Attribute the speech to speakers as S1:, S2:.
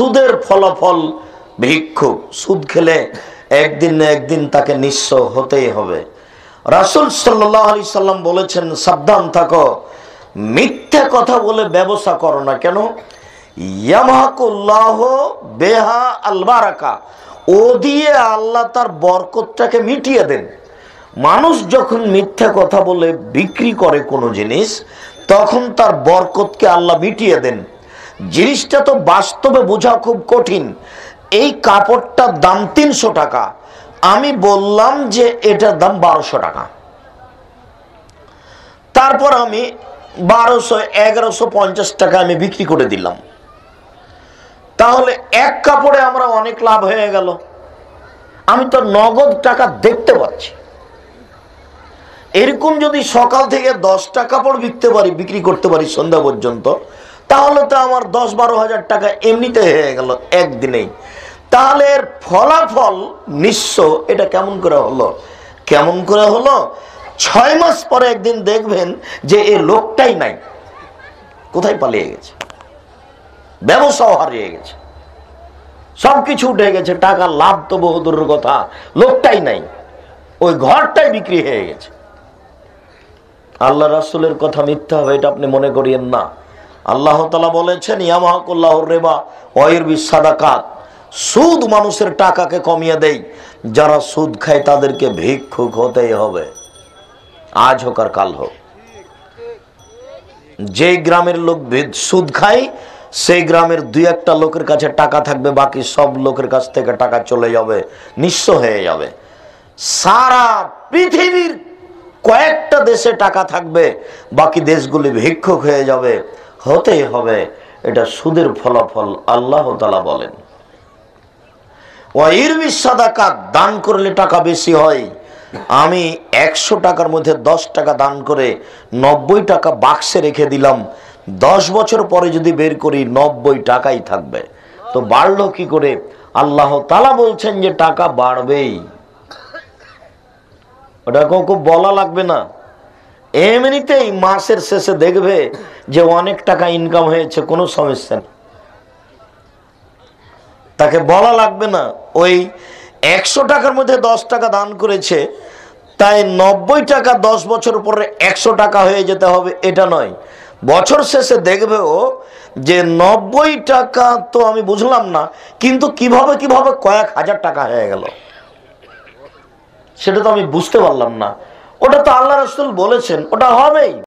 S1: সুদের ফলাফল ভিক্ষুক। সুদ খেলে একদিন না একদিন তাকে নিঃস্ব হতেই হবে। রাসূল সাল্লাল্লাহু আলাইহি সাল্লাম বলেছেন, সাবধান থাকো, মিথ্যা কথা বলে ব্যবসা করো না। কেন? ইয়ামহাকুল্লাহু বিহা আল বারাকা, ও দিয়ে আল্লাহ তার বরকতটাকে মিটিয়ে দেন। মানুষ যখন মিথ্যা কথা বলে বিক্রি করে কোনো জিনিস, তখন তার বরকতকে আল্লাহ মিটিয়ে দেন। জিনিসটা তো বাস্তবে বোঝা খুব কঠিন। এই কাপড়টার দাম 300 টাকা, আমি বললাম যে এটার দাম 1200 টাকা, তারপর আমি 1150 টাকা আমি বিক্রি করে দিলাম। তাহলে এক কাপড়ে আমরা অনেক লাভ হয়ে গেল। আমি তো নগদ টাকা দেখতে পাচ্ছি। এরকম যদি সকাল থেকে 10টা কাপড় বিক্রি করতে পারি সন্ধ্যা পর্যন্ত, তাহলে তো আমার 10-12 হাজার টাকা এমনিতে হয়ে গেল একদিনেই। তাহলে এর ফলাফল নিঃস্ব এটা কেমন করে হলো? কেমন করে হলো? 6 মাস পরে একদিন দেখবেন যে এই লোকটাই নাই, কোথায় পালিয়ে গেছে, ব্যবসাও হারিয়ে গেছে, সবকিছু উঠে গেছে, টাকা লাভ তো বহুদূরের কথা, লোকটাই নাই, ওই ঘরটাই বিক্রি হয়ে গেছে। আল্লাহ রাসূলের কথা মিথ্যা হবে এটা আপনি মনে করিয়েন না। আল্লাহ তাআলা বলেছেন, ইয়ামহাকুল্লাহুর রিবা ওয়া ইউরবিস সাদাকাত, সুদ মানুষের টাকাকে কমিয়ে দেয়। যারা সুদ খায় তাদেরকে ভিক্ষুক হতেই হবে, আজ হোক আর কাল হোক। যে গ্রামের লোক সুদ খায়, সেই গ্রামের 2-1টা লোকের কাছে টাকা থাকবে, বাকি সব লোকের কাছ থেকে টাকা চলে যাবে, নিঃস্ব হয়ে যাবে। সারা পৃথিবীর কয়েকটা দেশে টাকা থাকবে, বাকি দেশগুলি ভিক্ষুক হয়ে যাবে, হতেই হবে। এটা সুদের ফলাফল আল্লাহ তাআলা বলেন। ওয়া ইরবিস সাদাকাত, দান করলে টাকা বেশি হয়। আমি 100 টাকার মধ্যে 10 টাকা দান করে 90 টাকা বাক্সে রেখে দিলাম, 10 বছর পরে যদি বের করি 90 টাকাই থাকবে, তো বাড়লো কি করে? আল্লাহ তাআলা বলছেন যে টাকা বাড়বেই, ওটা খুব বলা লাগবে না। এমনিতেই মাসের শেষে দেখবে যে অনেক টাকা ইনকাম হয়েছে, কোনো সমস্যা নেই, তাকে বলা লাগবে না। ওই 100 টাকার মধ্যে 10 টাকা দান করেছে, তাই 90 টাকা 10 বছর পরে 100 টাকা হয়ে যেতে হবে এটা নয়। বছর শেষে দেখবে ও যে 90 টাকা তো আমি বুঝলাম না, কিন্তু কিভাবে কয়েক হাজার টাকা হয়ে গেল সেটা তো আমি বুঝতে পারলাম না। ওটা তো আল্লাহ রাসূল বলেছেন, ওটা হবেই।